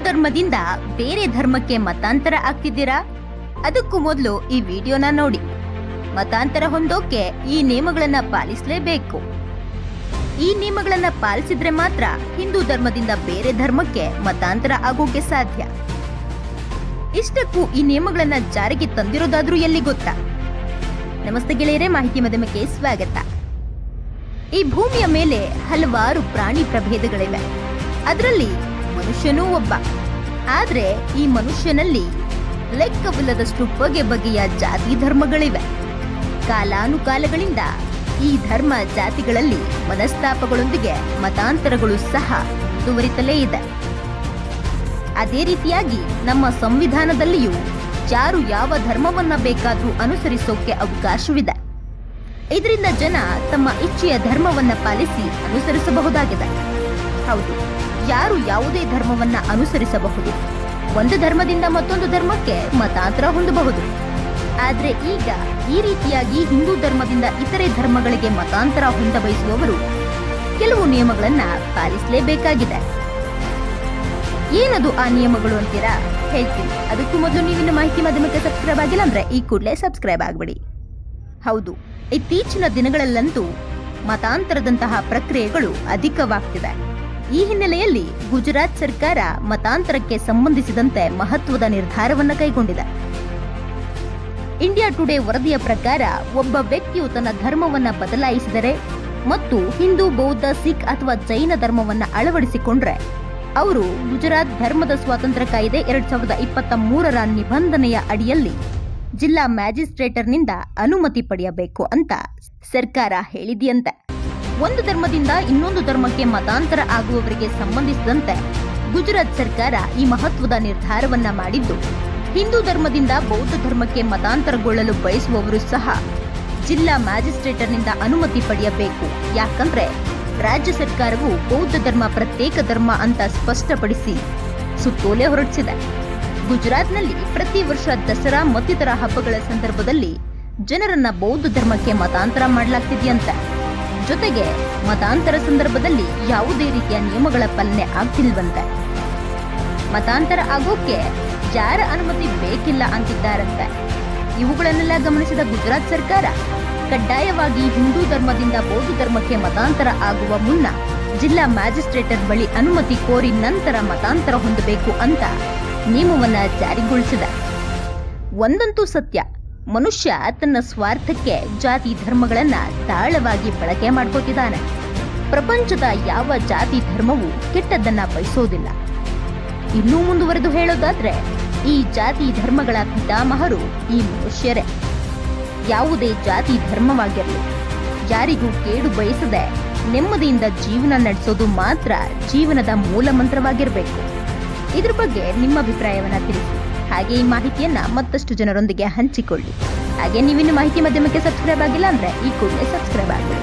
ಧರ್ಮದಿಂದ ಬೇರೆ ಧರ್ಮಕ್ಕೆ ಮತಾಂತರ ಆಗ್ತಿದ್ದೀರಾ? ಅದಕ್ಕೂ ಮೊದಲು ಈ ವಿಡಿಯೋನ ನೋಡಿ. ಮತಾಂತರ ಹೊಂದೋಕೆ ಈ ನಿಯಮಗಳನ್ನ ಪಾಲಿಸಲೇಬೇಕು. ಈ ನಿಯಮಗಳನ್ನ ಪಾಲಿಸಿದ್ರೆ ಮಾತ್ರ ಹಿಂದೂ ಧರ್ಮದಿಂದ ಬೇರೆ ಧರ್ಮಕ್ಕೆ ಮತಾಂತರ ಆಗೋಕೆ ಸಾಧ್ಯ. ಇಷ್ಟಕ್ಕೂ ಈ ನಿಯಮಗಳನ್ನ ಜಾರಿಗೆ ತಂದಿರೋದಾದ್ರೂ ಎಲ್ಲಿ ಗೊತ್ತಾ? ನಮಸ್ತೆ ಗೆಳೆಯರೇ, ಮಾಹಿತಿ ಮಾಧ್ಯಮಕ್ಕೆ ಸ್ವಾಗತ. ಈ ಭೂಮಿಯ ಮೇಲೆ ಹಲವಾರು ಪ್ರಾಣಿ ಪ್ರಭೇದಗಳಿವೆ. ಅದರಲ್ಲಿ ಮನುಷ್ಯನೂ ಒಬ್ಬ. ಆದ್ರೆ ಈ ಮನುಷ್ಯನಲ್ಲಿ ಲೆಕ್ಕವಿಲ್ಲದಷ್ಟು ಬಗೆ ಬಗೆಯ ಜಾತಿ ಧರ್ಮಗಳಿವೆ. ಕಾಲಾನುಕಾಲಗಳಿಂದ ಈ ಧರ್ಮ ಜಾತಿಗಳಲ್ಲಿ ಮನಸ್ತಾಪಗಳೊಂದಿಗೆ ಮತಾಂತರಗಳು ಸಹ ಮುಂದುವರಿತಲೇ ಇದೆ. ಅದೇ ರೀತಿಯಾಗಿ ನಮ್ಮ ಸಂವಿಧಾನದಲ್ಲಿಯೂ ಯಾರು ಯಾವ ಧರ್ಮವನ್ನ ಬೇಕಾದ್ರೂ ಅನುಸರಿಸೋಕೆ ಅವಕಾಶವಿದೆ. ಇದರಿಂದ ಜನ ತಮ್ಮ ಇಚ್ಛೆಯ ಧರ್ಮವನ್ನ ಪಾಲಿಸಿ ಅನುಸರಿಸಬಹುದಾಗಿದೆ. ಹೌದು, ಯಾರು ಯಾವುದೇ ಧರ್ಮವನ್ನ ಅನುಸರಿಸಬಹುದು. ಒಂದು ಧರ್ಮದಿಂದ ಮತ್ತೊಂದು ಧರ್ಮಕ್ಕೆ ಮತಾಂತರ ಹೊಂದಬಹುದು. ಆದ್ರೆ ಈಗ ಈ ರೀತಿಯಾಗಿ ಹಿಂದೂ ಧರ್ಮದಿಂದ ಇತರೆ ಧರ್ಮಗಳಿಗೆ ಮತಾಂತರ ಹೊಂದ ಬಯಸುವವರು ಕೆಲವು ನಿಯಮಗಳನ್ನ ಪಾಲಿಸಲೇಬೇಕಾಗಿದೆ. ಏನದು ಆ ನಿಯಮಗಳು ಅಂತೀರಾ? ಹೇಳ್ತೀನಿ. ಅದಕ್ಕೂ ಮೊದಲು ನೀವಿನ್ನು ಮಾಹಿತಿ ಮಾಧ್ಯಮಕ್ಕೆ ಸಬ್ಸ್ಕ್ರೈಬ್ ಆಗಿಲ್ಲ ಅಂದ್ರೆ ಈ ಕೂಡಲೇ ಸಬ್ಸ್ಕ್ರೈಬ್ ಆಗ್ಬಿಡಿ. ಹೌದು, ಇತ್ತೀಚಿನ ದಿನಗಳಲ್ಲಂತೂ ಮತಾಂತರದಂತಹ ಪ್ರಕ್ರಿಯೆಗಳು ಅಧಿಕವಾಗ್ತಿದೆ. ಈ ಹಿನ್ನೆಲೆಯಲ್ಲಿ ಗುಜರಾತ್ ಸರ್ಕಾರ ಮತಾಂತರಕ್ಕೆ ಸಂಬಂಧಿಸಿದಂತೆ ಮಹತ್ವದ ನಿರ್ಧಾರವನ್ನು ಕೈಗೊಂಡಿದೆ. ಇಂಡಿಯಾ ಟುಡೇ ವರದಿಯ ಪ್ರಕಾರ ಒಬ್ಬ ವ್ಯಕ್ತಿಯು ತನ್ನ ಧರ್ಮವನ್ನ ಬದಲಾಯಿಸಿದರೆ ಮತ್ತು ಹಿಂದೂ, ಬೌದ್ಧ, ಸಿಖ್ ಅಥವಾ ಜೈನ ಧರ್ಮವನ್ನ ಅಳವಡಿಸಿಕೊಂಡ್ರೆ ಅವರು ಗುಜರಾತ್ ಧರ್ಮದ ಸ್ವಾತಂತ್ರ್ಯ ಕಾಯ್ದೆ 2023ರ ನಿಬಂಧನೆಯ ಅಡಿಯಲ್ಲಿ ಜಿಲ್ಲಾ ಮ್ಯಾಜಿಸ್ಟ್ರೇಟರ್ನಿಂದ ಅನುಮತಿ ಪಡೆಯಬೇಕು ಅಂತ ಸರ್ಕಾರ ಹೇಳಿದೆಯಂತೆ. ಒಂದು ಧರ್ಮದಿಂದ ಇನ್ನೊಂದು ಧರ್ಮಕ್ಕೆ ಮತಾಂತರ ಆಗುವವರಿಗೆ ಸಂಬಂಧಿಸಿದಂತೆ ಗುಜರಾತ್ ಸರ್ಕಾರ ಈ ಮಹತ್ವದ ನಿರ್ಧಾರವನ್ನ ಮಾಡಿದ್ದು, ಹಿಂದೂ ಧರ್ಮದಿಂದ ಬೌದ್ಧ ಧರ್ಮಕ್ಕೆ ಮತಾಂತರಗೊಳ್ಳಲು ಬಯಸುವವರು ಸಹ ಜಿಲ್ಲಾ ಮ್ಯಾಜಿಸ್ಟ್ರೇಟರ್ನಿಂದ ಅನುಮತಿ ಪಡೆಯಬೇಕು. ಯಾಕಂದ್ರೆ ರಾಜ್ಯ ಸರ್ಕಾರವು ಬೌದ್ಧ ಧರ್ಮ ಪ್ರತ್ಯೇಕ ಧರ್ಮ ಅಂತ ಸ್ಪಷ್ಟಪಡಿಸಿ ಸುತ್ತೋಲೆ ಹೊರಡಿಸಿದೆ. ಗುಜರಾತ್ನಲ್ಲಿ ಪ್ರತಿ ವರ್ಷ ದಸರಾ ಮತ್ತಿತರ ಹಬ್ಬಗಳ ಸಂದರ್ಭದಲ್ಲಿ ಜನರನ್ನ ಬೌದ್ಧ ಧರ್ಮಕ್ಕೆ ಮತಾಂತರ ಮಾಡಲಾಗ್ತಿದೆಯಂತೆ. ಜೊತೆಗೆ ಮತಾಂತರ ಸಂದರ್ಭದಲ್ಲಿ ಯಾವುದೇ ರೀತಿಯ ನಿಯಮಗಳ ಪಾಲನೆ ಆಗ್ತಿಲ್ವಂತೆ. ಮತಾಂತರ ಆಗೋಕೆ ಯಾರ ಅನುಮತಿ ಬೇಕಿಲ್ಲ ಅಂತಿದ್ದಾರಂತೆ. ಇವುಗಳನ್ನೆಲ್ಲ ಗಮನಿಸಿದ ಗುಜರಾತ್ ಸರ್ಕಾರ ಕಡ್ಡಾಯವಾಗಿ ಹಿಂದೂ ಧರ್ಮದಿಂದ ಬೌದ್ಧ ಧರ್ಮಕ್ಕೆ ಮತಾಂತರ ಆಗುವ ಮುನ್ನ ಜಿಲ್ಲಾ ಮ್ಯಾಜಿಸ್ಟ್ರೇಟರ್ ಬಳಿ ಅನುಮತಿ ಕೋರಿ ನಂತರ ಮತಾಂತರ ಹೊಂದಬೇಕು ಅಂತ ನಿಯಮವನ್ನ ಜಾರಿಗೊಳಿಸಿದೆ. ಒಂದಂತೂ ಸತ್ಯ, ಮನುಷ್ಯ ತನ್ನ ಸ್ವಾರ್ಥಕ್ಕೆ ಜಾತಿ ಧರ್ಮಗಳನ್ನ ದಾಳವಾಗಿ ಬಳಕೆ ಮಾಡ್ಕೋತಿದ್ದಾನೆ. ಪ್ರಪಂಚದ ಯಾವ ಜಾತಿ ಧರ್ಮವೂ ಕೆಟ್ಟದ್ದನ್ನ ಬಯಸೋದಿಲ್ಲ. ಇನ್ನೂ ಮುಂದುವರೆದು ಹೇಳೋದಾದ್ರೆ ಈ ಜಾತಿ ಧರ್ಮಗಳ ಪಿತಾಮಹರು ಈ ಮನುಷ್ಯರೇ. ಯಾವುದೇ ಜಾತಿ ಧರ್ಮವಾಗಿರಲಿ, ಯಾರಿಗೂ ಕೇಡು ಬಯಸದೆ ನೆಮ್ಮದಿಯಿಂದ ಜೀವನ ನಡೆಸೋದು ಮಾತ್ರ ಜೀವನದ ಮೂಲ ಮಂತ್ರವಾಗಿರಬೇಕು. ಇದ್ರ ಬಗ್ಗೆ ನಿಮ್ಮ ಅಭಿಪ್ರಾಯವನ್ನ ತಿಳಿಸಿ. ಹಾಗೆ ಈ ಮಾಹಿತಿಯನ್ನ ಮತ್ತಷ್ಟು ಜನರೊಂದಿಗೆ ಹಂಚಿಕೊಳ್ಳಿ. ಹಾಗೆ ನೀವಿನ್ನು ಮಾಹಿತಿ ಮಾಧ್ಯಮಕ್ಕೆ ಸಬ್ಸ್ಕ್ರೈಬ್ ಆಗಿಲ್ಲ ಅಂದ್ರೆ ಈ ಕೂಡಲೇ ಸಬ್ಸ್ಕ್ರೈಬ್ ಆಗಿರಿ.